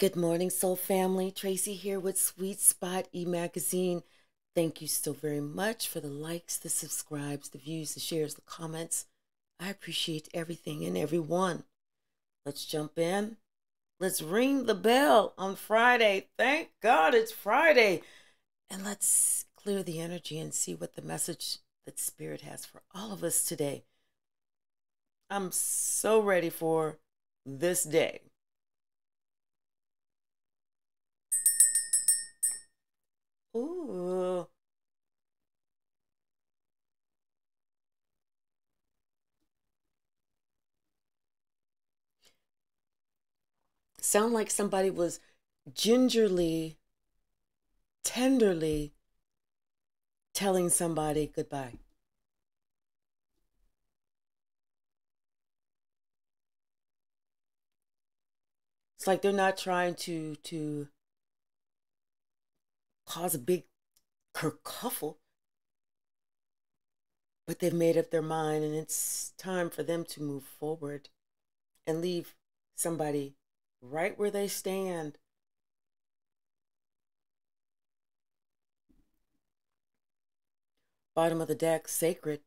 Good morning, Soul Family. Tracy here with Sweet Spot e-magazine. Thank you so very much for the likes, the subscribes, the views, the shares, the comments. I appreciate everything and everyone. Let's jump in. Let's ring the bell on Friday. Thank God it's Friday. And let's clear the energy and see what the message that Spirit has for all of us today. I'm so ready for this day. Ooh. Sound like somebody was gingerly, tenderly telling somebody goodbye. It's like they're not trying to cause a big kerfuffle, but they've made up their mind, and it's time for them to move forward and leave somebody right where they stand. Bottom of the deck, sacred.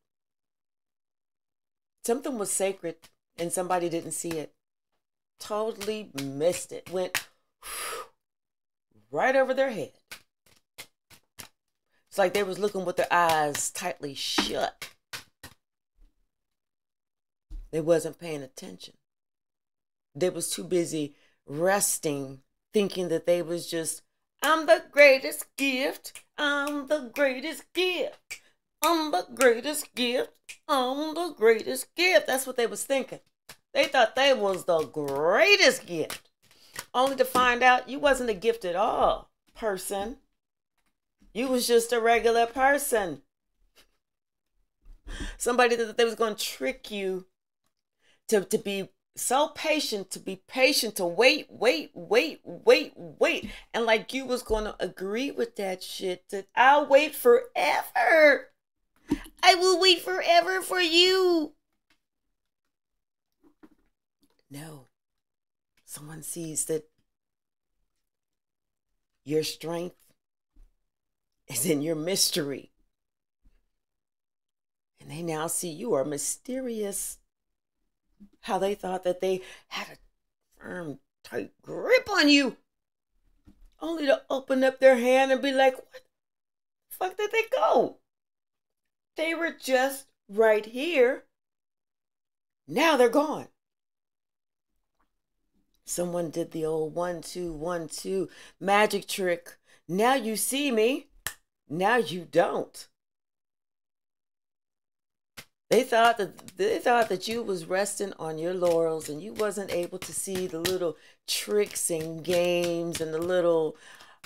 Something was sacred and somebody didn't see it. Totally missed it. Went right over their head. It's like they was looking with their eyes tightly shut. They wasn't paying attention. They was too busy resting, thinking that they was just, I'm the greatest gift. I'm the greatest gift. I'm the greatest gift. I'm the greatest gift. That's what they was thinking. They thought they was the greatest gift. Only to find out you wasn't a gift at all, person. You was just a regular person. Somebody that they was going to trick you to be so patient, to be patient, to wait. And like you was going to agree with that shit, that I'll wait forever. I will wait forever for you. No. Someone sees that your strength is in your mystery. And they now see you are mysterious. How they thought that they had a firm, tight grip on you, only to open up their hand and be like, what the fuck did they go? They were just right here. Now they're gone. Someone did the old 1, 2, 1, 2 magic trick. Now you see me. Now you don't. They thought that you was resting on your laurels and you wasn't able to see the little tricks and games and the little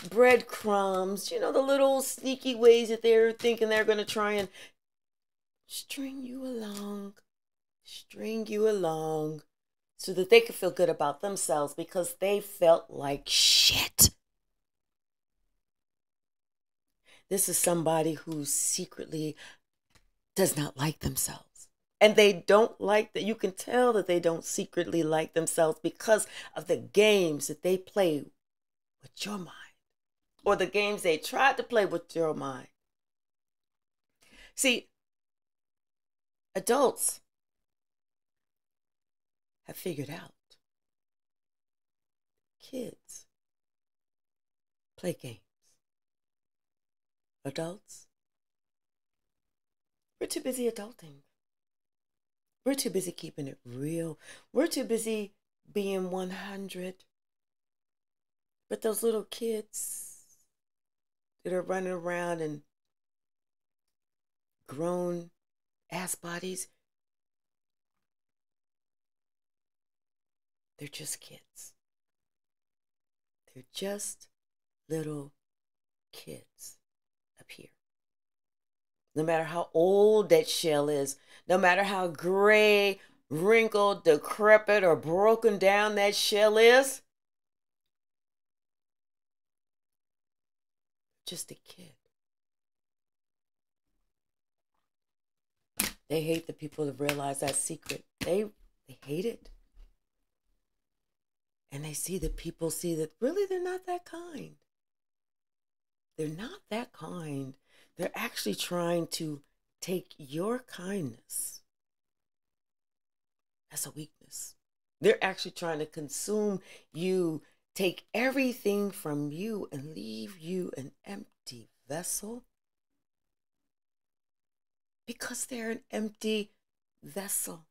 breadcrumbs, the little sneaky ways that they're thinking they're going to try and string you along so that they could feel good about themselves because they felt like shit. This is somebody who secretly does not like themselves. And they don't like that. You can tell that they don't secretly like themselves because of the games that they play with your mind, or the games they tried to play with your mind. See, adults have figured out kids play games. Adults, we're too busy adulting. We're too busy keeping it real. We're too busy being 100. But those little kids that are running around in grown ass bodies, they're just kids. They're just little kids up here. No matter how old that shell is, no matter how gray, wrinkled, decrepit, or broken down that shell is, just a kid. They hate the people that realize that secret. They hate it. And they see that people see that really they're not that kind. They're not that kind. They're actually trying to take your kindness as a weakness. They're actually trying to consume you, take everything from you, and leave you an empty vessel. Because they're an empty vessel.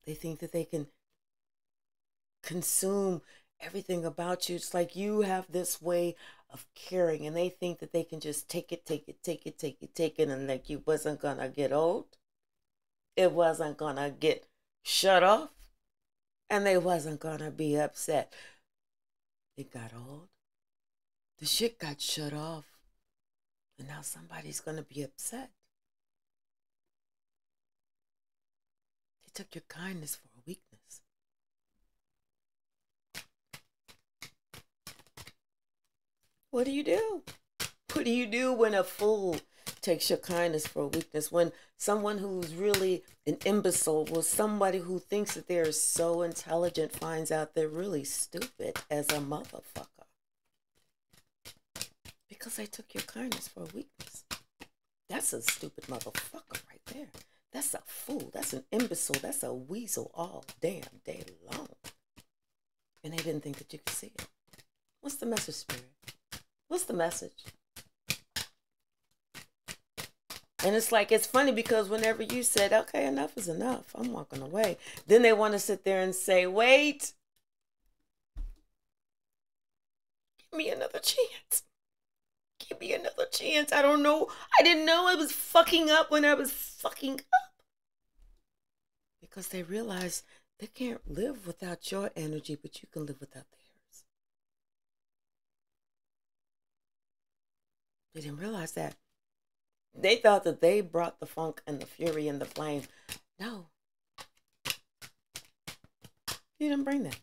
They think that they can consume everything about you. It's like you have this way of caring, and they think that they can just take it, and like you wasn't gonna get old. It wasn't gonna get shut off, and they wasn't gonna be upset. It got old. The shit got shut off, and now somebody's gonna be upset. They took your kindness for a weakness. What do you do? What do you do when a fool takes your kindness for a weakness? When someone who's really an imbecile, or somebody who thinks that they're so intelligent, finds out they're really stupid as a motherfucker? Because they took your kindness for a weakness. That's a stupid motherfucker right there. That's a fool. That's an imbecile. That's a weasel all damn day long. And they didn't think that you could see it. What's the message, Spirit? What's the message? And it's like, it's funny because whenever you said, okay, enough is enough, I'm walking away, then they want to sit there and say, wait, give me another chance. Give me another chance. I don't know. I didn't know I was fucking up when I was fucking up. Because they realize they can't live without your energy, but you can live without theirs. They didn't realize that. They thought that they brought the funk and the fury and the flame. No. You didn't bring that.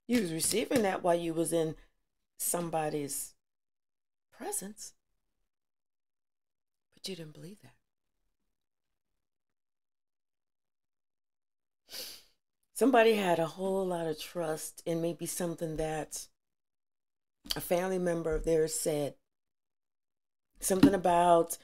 You was receiving that while you was in somebody's presence. But you didn't believe that. Somebody had a whole lot of trust in maybe something that a family member of theirs said. Something about,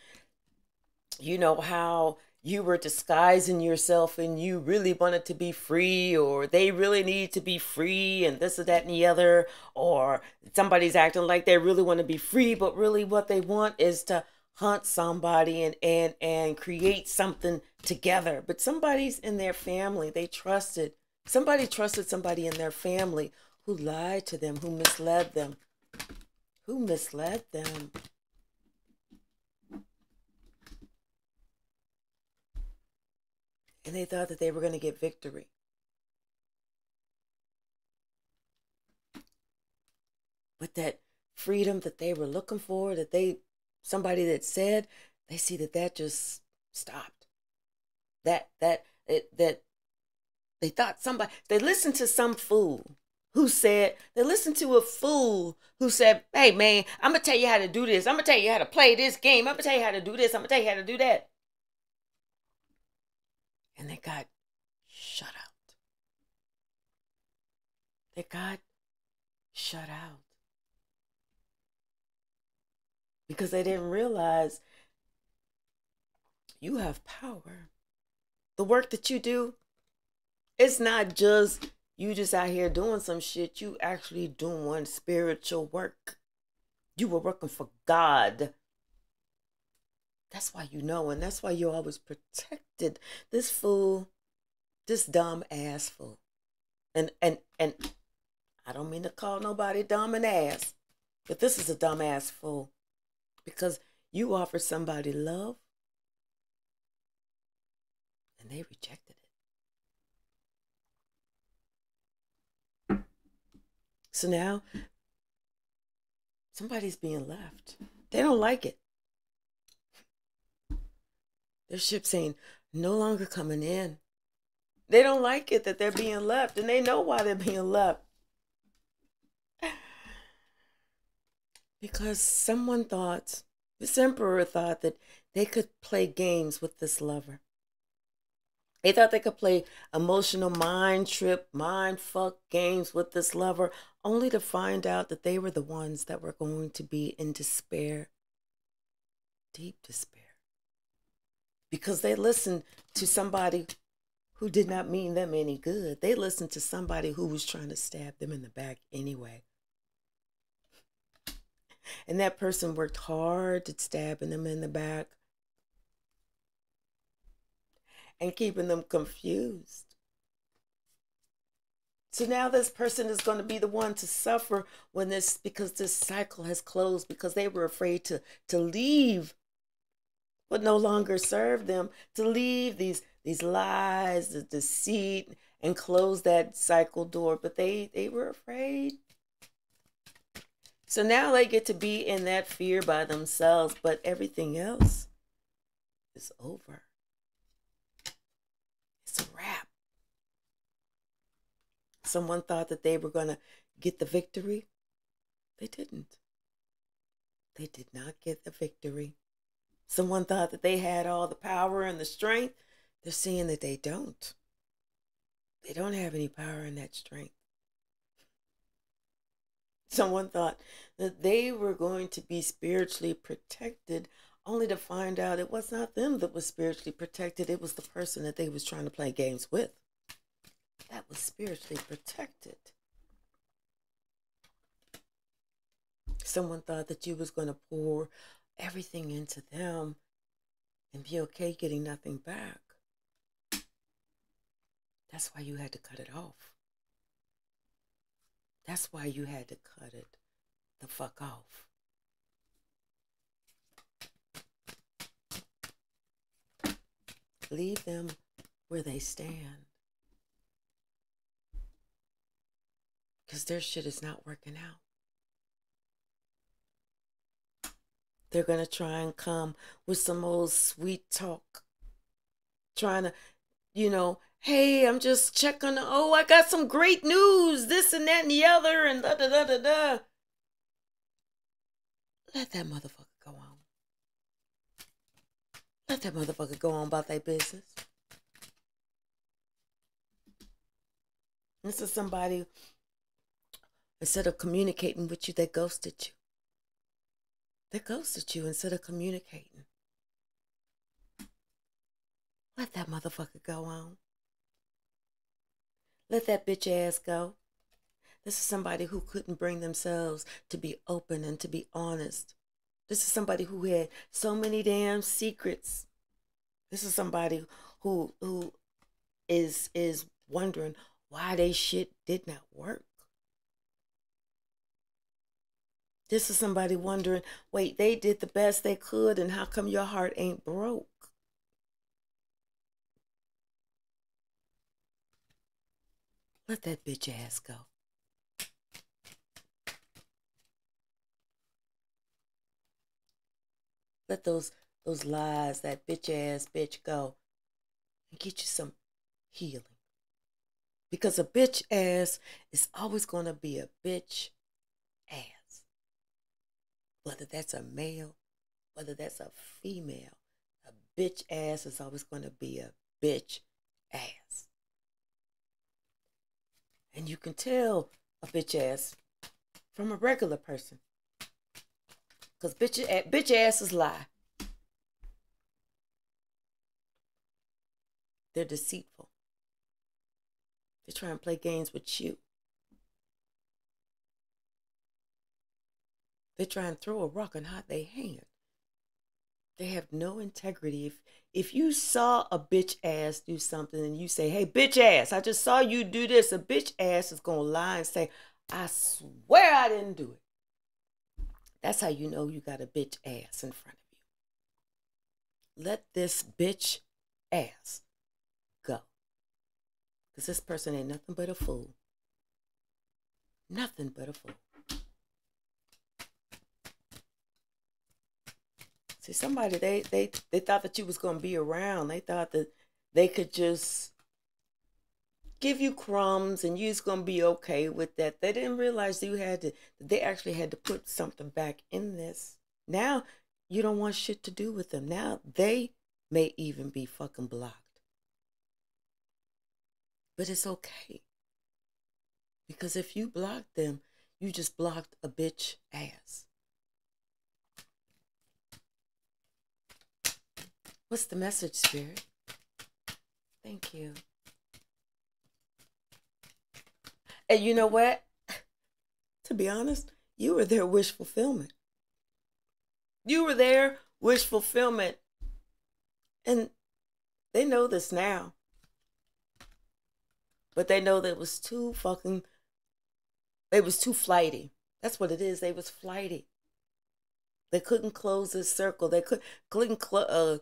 you know, how you were disguising yourself and you really wanted to be free, or they really need to be free, and this or that and the other, or somebody's acting like they really want to be free, but really what they want is to hunt somebody and create something together. But somebody's in their family, somebody trusted somebody in their family who lied to them, who misled them. And they thought that they were going to get victory. But that freedom that they were looking for, somebody that said, they see that just stopped. They thought they listened to some fool who said, they listened to a fool who said, hey man, I'm going to tell you how to do this. I'm going to tell you how to play this game. I'm going to tell you how to do this. I'm going to tell you how to do that. And they got shut out. They got shut out. Because they didn't realize you have power. The work that you do, it's not just you just out here doing some shit. You actually doing spiritual work. You were working for God. That's why you know, and that's why you always protected this fool, this dumb ass fool. And I don't mean to call nobody dumb and ass, but this is a dumb ass fool. Because you offered somebody love and they rejected it. So now somebody's being left. They don't like it. Their ship's saying no longer coming in. They don't like it that they're being left, and they know why they're being left. Because someone thought, this emperor thought that they could play games with this lover. They thought they could play emotional mind trip, mind fuck games with this lover, only to find out that they were the ones that were going to be in despair, deep despair. Because they listened to somebody who did not mean them any good. They listened to somebody who was trying to stab them in the back anyway. And that person worked hard at stabbing them in the back and keeping them confused. So now this person is going to be the one to suffer because this cycle has closed, because they were afraid to leave what no longer served them, to leave these lies, the deceit, and close that cycle door. But they were afraid. So now they get to be in that fear by themselves, but everything else is over. It's a wrap. Someone thought that they were going to get the victory. They didn't. They did not get the victory. Someone thought that they had all the power and the strength. They're seeing that they don't. They don't have any power and that strength. Someone thought that they were going to be spiritually protected, only to find out it was not them that was spiritually protected. It was the person that they was trying to play games with that was spiritually protected. Someone thought that you was going to pour everything into them and be okay getting nothing back. That's why you had to cut it off. That's why you had to cut it the fuck off. Leave them where they stand. Because their shit is not working out. They're going to try and come with some old sweet talk. Trying to, hey, I'm just checking. Oh, I got some great news. This and that and the other and da da da da da. Let that motherfucker go on. Let that motherfucker go on about their business. This is somebody, instead of communicating with you, they ghosted you. They ghosted you instead of communicating. Let that motherfucker go on. Let that bitch ass go. This is somebody who couldn't bring themselves to be open and to be honest. This is somebody who had so many damn secrets. This is somebody who is wondering why they shit did not work. This is somebody wondering, wait, they did the best they could, and how come your heart ain't broke? Let that bitch ass go. Let those lies, that bitch ass bitch go, and get you some healing. Because a bitch ass is always going to be a bitch ass. Whether that's a male, whether that's a female, a bitch ass is always going to be a bitch ass. And you can tell a bitch ass from a regular person. Because bitch asses lie. They're deceitful. They try and play games with you. They try and throw a rock and hide their hand. They have no integrity. If you saw a bitch ass do something and you say, hey, bitch ass, I just saw you do this, a bitch ass is going to lie and say, I swear I didn't do it. That's how you know you got a bitch ass in front of you. Let this bitch ass go. Because this person ain't nothing but a fool. Nothing but a fool. See, somebody, they thought that you was going to be around. They thought that they could just give you crumbs and you was going to be okay with that. They didn't realize they actually had to put something back in this. Now, you don't want shit to do with them. Now, they may even be fucking blocked. But it's okay. Because if you blocked them, you just blocked a bitch ass. What's the message, Spirit? Thank you. And you know what? To be honest, you were their wish fulfillment. You were their wish fulfillment. And they know this now. But they know that it was too fucking, they was too flighty. That's what it is. They was flighty. They couldn't close this circle. They couldn't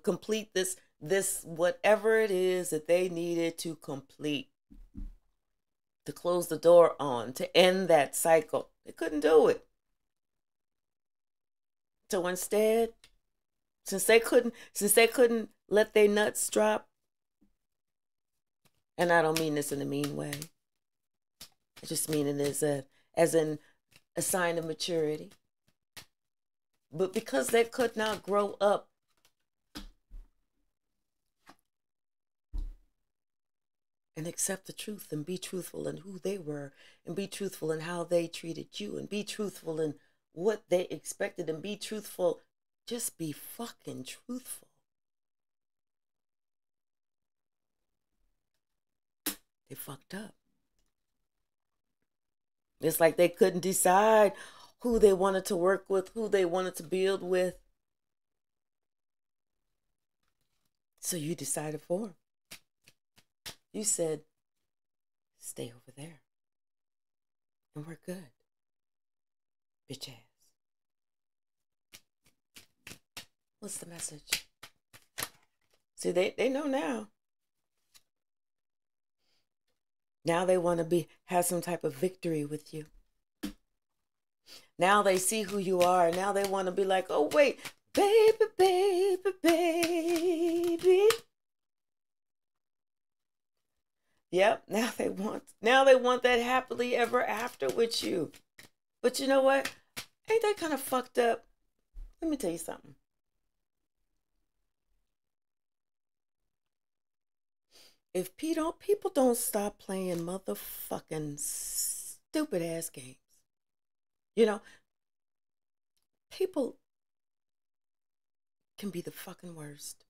complete this whatever it is that they needed to complete, to close the door on, to end that cycle. They couldn't do it. So instead, since they couldn't let their nuts drop, and I don't mean this in a mean way, I just mean it as in a sign of maturity. But because they could not grow up and accept the truth and be truthful in who they were and be truthful in how they treated you and be truthful in what they expected and be truthful, just be fucking truthful. They fucked up. It's like they couldn't decide who they wanted to work with, who they wanted to build with. So you decided for them. You said, stay over there. And we're good. Bitch ass. What's the message? See, they know now. Now they want to have some type of victory with you. Now they see who you are. Now they want to be like, oh, wait, baby, baby, baby. Yep, now they want that happily ever after with you. But you know what? Ain't that kind of fucked up? Let me tell you something. If people don't stop playing motherfucking stupid ass games, you know, people can be the fucking worst.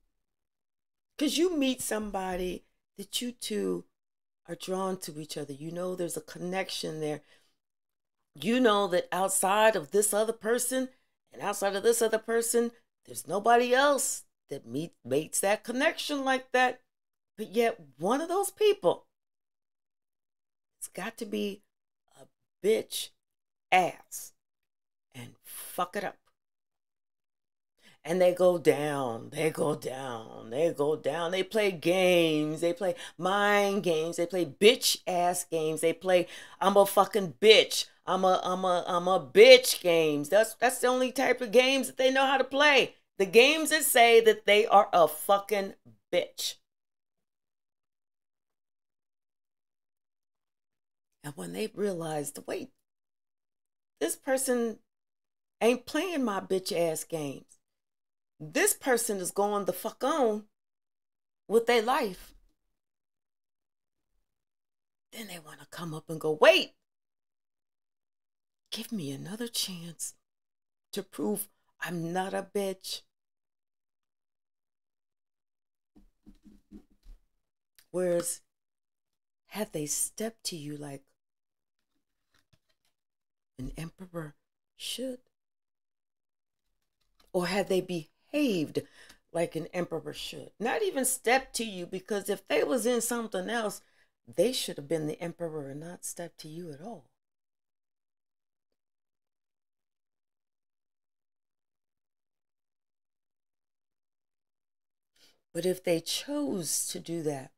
Because you meet somebody that you two are drawn to each other. You know there's a connection there. You know that outside of this other person and outside of this other person, there's nobody else that mates that connection like that. But yet one of those people, it's got to be a bitch ass and fuck it up. And they go down, they go down, they go down. They play games, they play mind games, they play bitch ass games. They play I'm a fucking bitch. I'm a bitch games. That's the only type of games that they know how to play. The games that say that they are a fucking bitch. And when they realized, wait, this person ain't playing my bitch ass games. This person is going the fuck on with their life. Then they want to come up and go, wait, give me another chance to prove I'm not a bitch. Whereas, had they stepped to you like an emperor should, or had they behaved like an emperor should, not even step to you, because if they was in something else, they should have been the emperor and not step to you at all. But if they chose to do that,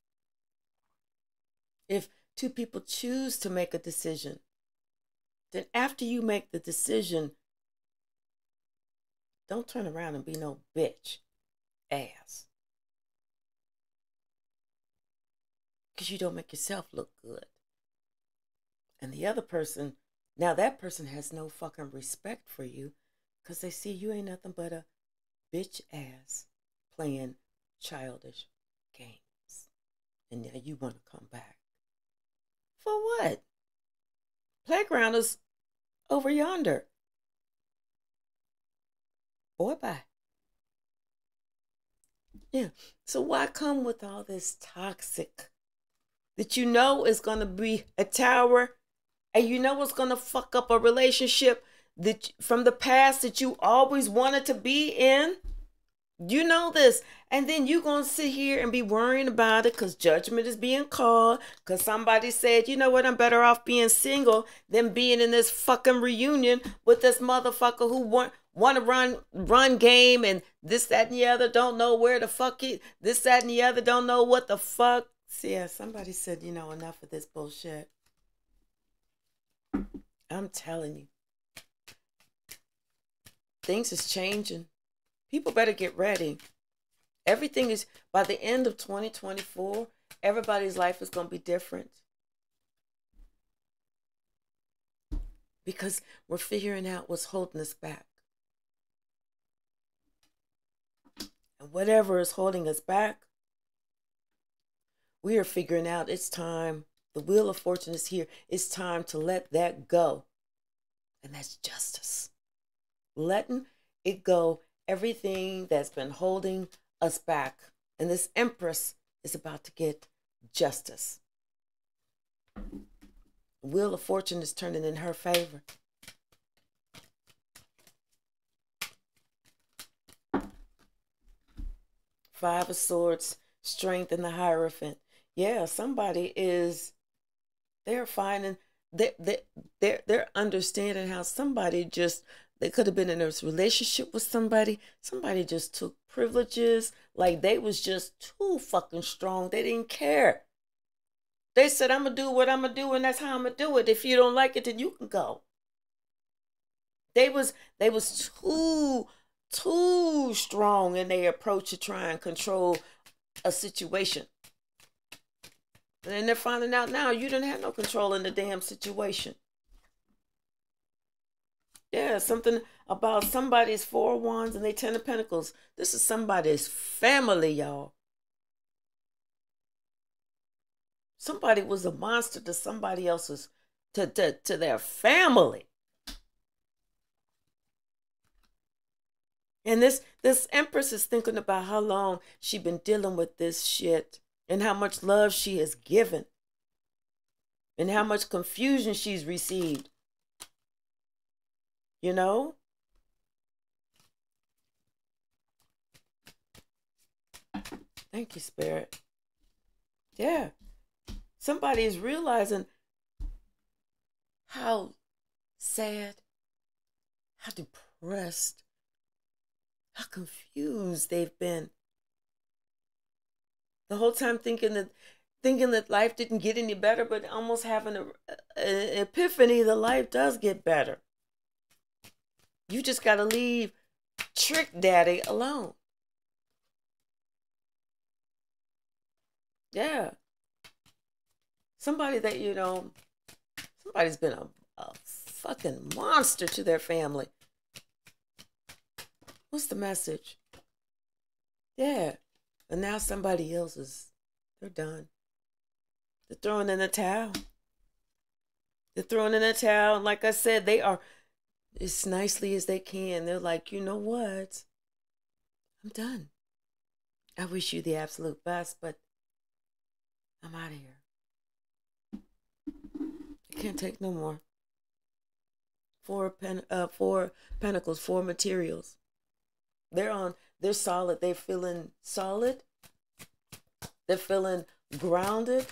if two people choose to make a decision, then after you make the decision, don't turn around and be no bitch ass. Because you don't make yourself look good. And the other person, now that person has no fucking respect for you because they see you ain't nothing but a bitch ass playing childish games. And now you want to come back For what? Playground is over yonder. Boy, bye. Yeah. So why come with all this toxic that you know is going to be a tower, and you know it's going to fuck up a relationship that from the past that you always wanted to be in? You know this. And then you're going to sit here and be worrying about it because judgment is being called. Because somebody said, you know what, I'm better off being single than being in this fucking reunion with this motherfucker who want to run game and this, that, and the other. Don't know where the fuck it. This, that, and the other. Don't know what the fuck. See, yeah, somebody said, you know, enough of this bullshit. I'm telling you. Things is changing. People better get ready. Everything is, by the end of 2024, everybody's life is going to be different. Because we're figuring out what's holding us back. And whatever is holding us back, we are figuring out it's time. The wheel of fortune is here. It's time to let that go. And that's justice. Letting it go. Everything that's been holding us back. And this Empress is about to get justice. The wheel of fortune is turning in her favor. Five of Swords, Strength, and the Hierophant. Yeah, somebody is, they're finding, they're understanding how somebody just, they could have been in a relationship with somebody. Somebody just took privileges. Like they was just too fucking strong. They didn't care. They said, I'm going to do what I'm going to do, and that's how I'm going to do it. If you don't like it, then you can go. They was too strong in their approach to try and control a situation. And then they're finding out now you didn't have no control in the damn situation. Yeah, something about somebody's Four of Wands and they Ten of Pentacles. This is somebody's family, y'all. Somebody was a monster to somebody else's, to their family. And this Empress is thinking about how long she's been dealing with this shit and how much love she has given and how much confusion she's received. You know? Thank you, Spirit. Yeah. Somebody is realizing how sad, how depressed, how confused they've been. The whole time thinking that life didn't get any better, but almost having an epiphany that life does get better. You just got to leave Trick Daddy alone. Yeah. Somebody that, you know, somebody's been a fucking monster to their family. What's the message? Yeah. And now somebody else is, they're done. They're throwing in the towel. They're throwing in the towel. And like I said, they are as nicely as they can. They're like, you know what? I'm done. I wish you the absolute best, but I'm out of here. I can't take no more. Four Pentacles, four materials. They're solid. They're feeling solid. They're feeling grounded.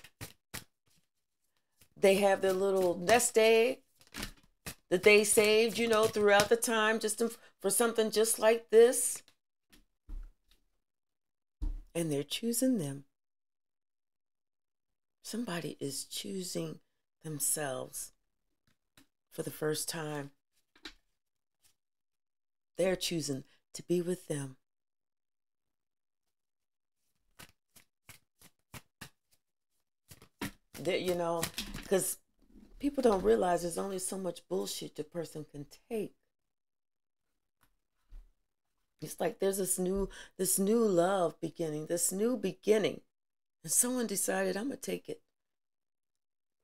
They have their little nest egg that they saved, you know, throughout the time just for something just like this. And they're choosing them. Somebody is choosing themselves for the first time. They're choosing to be with them. That, you know, because people don't realize there's only so much bullshit a person can take. It's like there's this new love beginning, this new beginning. And someone decided, I'm going to take it.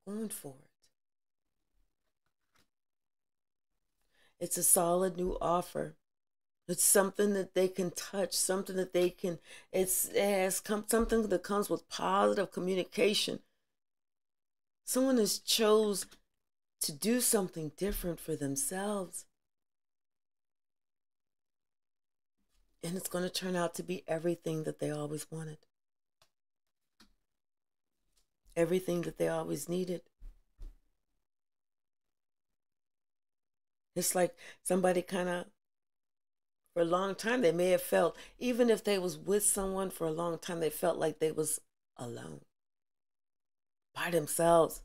going for it. It's a solid new offer. It's something that they can touch, something that they can, something that comes with positive communication. Someone has chose to do something different for themselves. And it's going to turn out to be everything that they always wanted. Everything that they always needed. It's like somebody kind of, for a long time, they may have felt, even if they was with someone for a long time, they felt like they was alone, by themselves.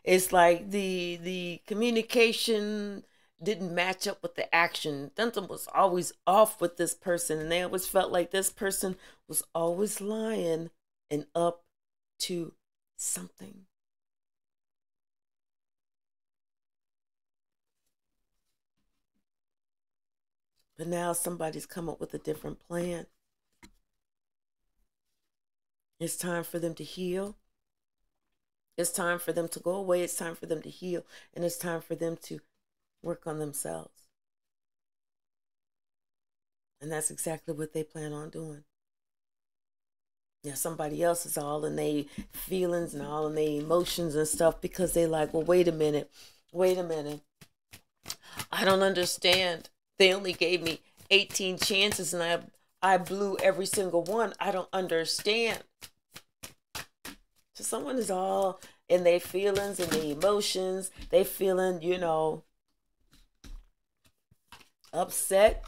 It's like the communication didn't match up with the action. Something was always off with this person, and they always felt like this person was always lying and up to something. But now somebody's come up with a different plan. It's time for them to heal. It's time for them to go away. It's time for them to heal. And it's time for them to work on themselves. And that's exactly what they plan on doing. Yeah, somebody else is all in their feelings and all in their emotions and stuff because they like, well, wait a minute. I don't understand. They only gave me 18 chances and I blew every single one. I don't understand. So someone is all in their feelings and their emotions. They feeling, upset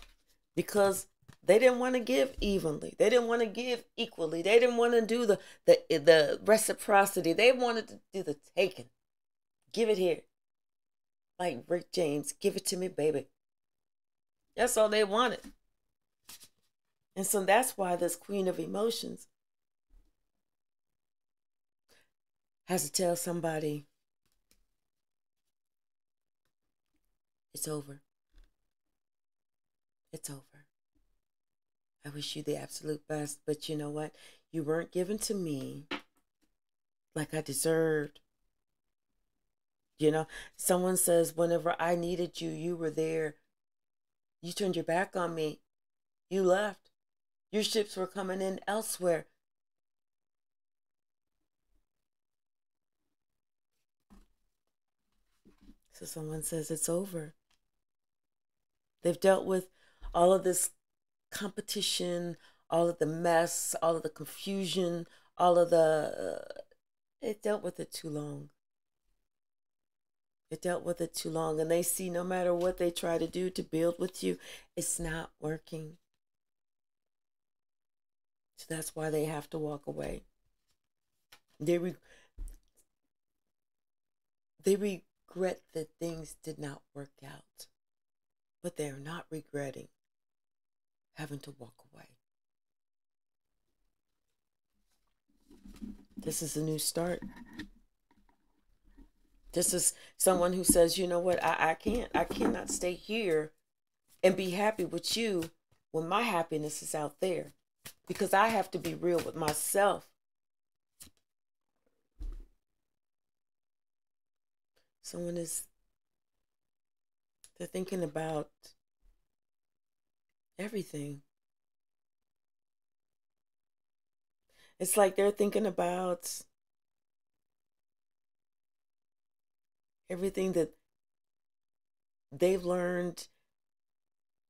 because they didn't want to give evenly. They didn't want to give equally. They didn't want to do the reciprocity. They wanted to do the taking. Give it here. Like Rick James, give it to me, baby. That's all they wanted. And so that's why this Queen of Emotions has to tell somebody, it's over. It's over. I wish you the absolute best, but you know what? You weren't given to me like I deserved. Someone says, whenever I needed you, you were there. You turned your back on me. You left. Your ships were coming in elsewhere. So someone says it's over. They've dealt with all of this competition, all of the mess, all of the confusion, all of they dealt with it too long. It dealt with it too long, and they see no matter what they try to do to build with you, it's not working. So that's why they have to walk away. They regret that things did not work out, but they are not regretting having to walk away. This is a new start. This is someone who says, you know what, I cannot stay here and be happy with you when my happiness is out there, because I have to be real with myself. They're thinking about everything. It's like they're thinking about everything that they've learned,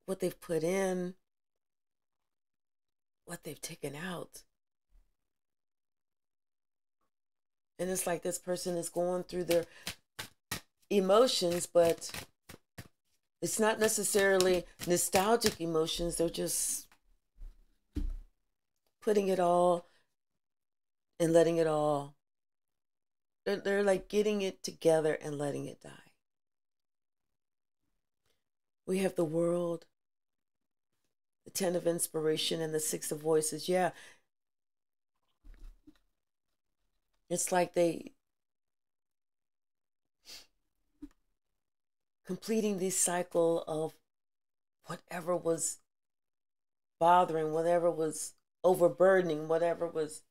what they've put in, what they've taken out. And it's like this person is going through their emotions, but it's not necessarily nostalgic emotions. They're just putting it all and letting it all. They're like getting it together and letting it die. We have the world, the 10 of inspiration, and the 6 of voices. Yeah. It's like they completing this cycle of whatever was bothering, whatever was overburdening, whatever was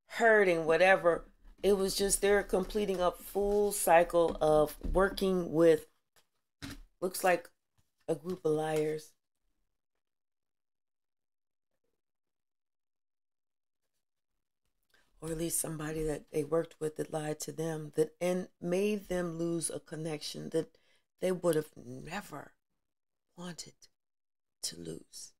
hurting, whatever It was just they're completing a full cycle of working with, looks like, a group of liars. Or at least somebody that they worked with that lied to them, that and made them lose a connection that they would have never wanted to lose.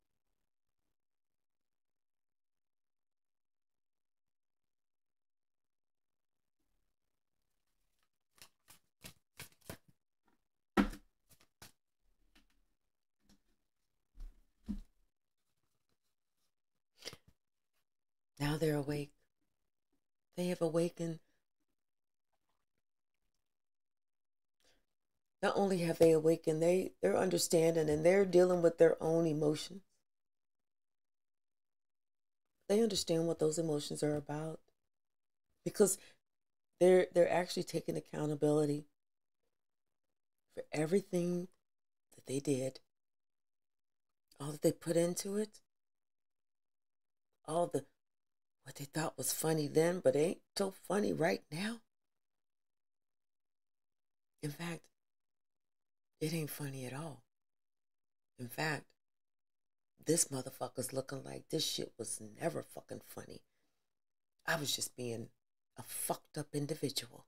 Now they're awake. They have awakened. Not only have they awakened, they're understanding and they're dealing with their own emotions. They understand what those emotions are about because they're actually taking accountability for everything that they did, all that they put into it, all the what they thought was funny then, but ain't so funny right now. In fact, it ain't funny at all. In fact, this motherfucker's looking like this shit was never fucking funny. I was just being a fucked up individual.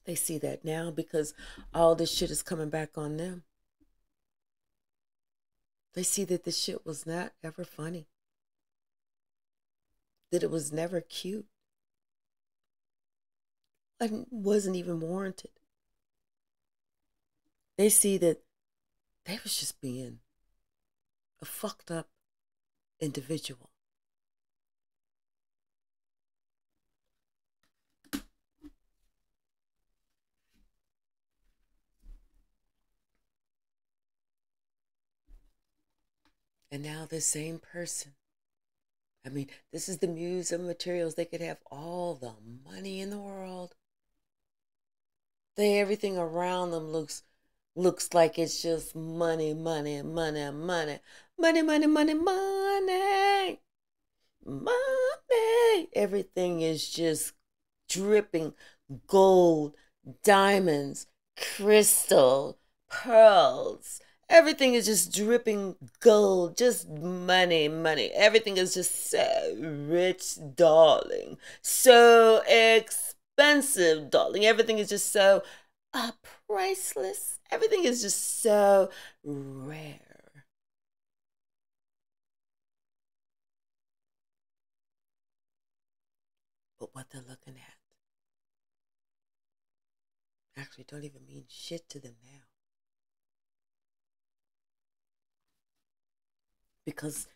They see that now because all this shit is coming back on them. They see that this shit was not ever funny, that it was never cute, and wasn't even warranted. They see that they was just being a fucked up individual. And now this same person, I mean, this is the muse of materials. They could have all the money in the world. Everything around them looks like it's just money, money, money, money, money, money, money, money, money. Everything is just dripping gold, diamonds, crystal, pearls. Everything is just dripping gold, just money, money. Everything is just so rich, darling. So expensive, darling. Everything is just so priceless. Everything is just so rare. But what they're looking at actually don't even mean shit to them now. Because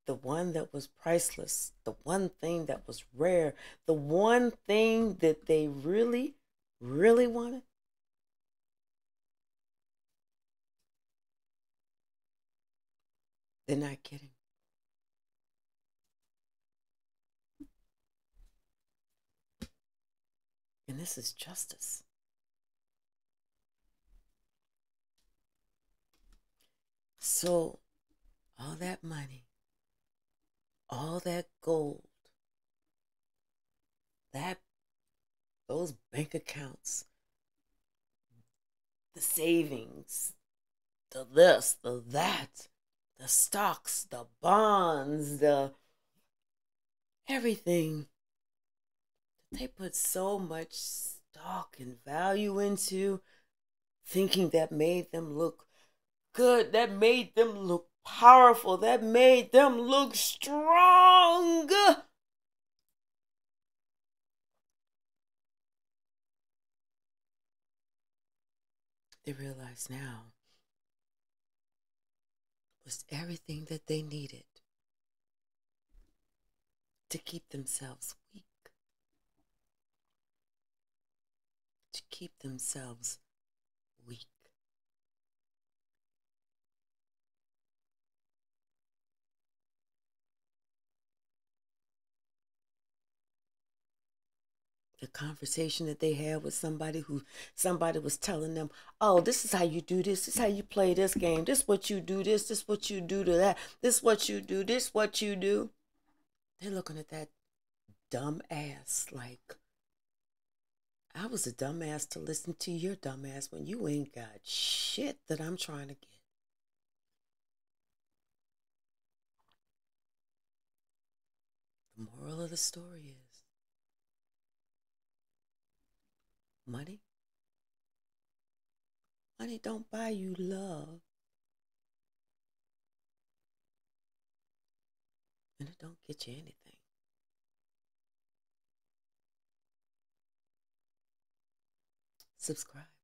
the one that was priceless, the one thing that was rare, the one thing that they really, really wanted, they're not getting. And this is justice. So, all that money, all that gold, that those bank accounts, the savings, the this, the that, the stocks, the bonds, the everything that they put so much stock and value into, thinking that made them look good, that made them look powerful, that made them look strong. They realize now was everything that they needed to keep themselves weak, to keep themselves weak. The conversation that they had with somebody was telling them, oh, this is how you do this is how you play this game, this what you do, this what you do to that, this what you do, this what you do. They're looking at that dumb ass like, I was a dumbass to listen to your dumbass when you ain't got shit that I'm trying to get. The moral of the story is money don't buy you love, and it don't get you anything. Subscribe.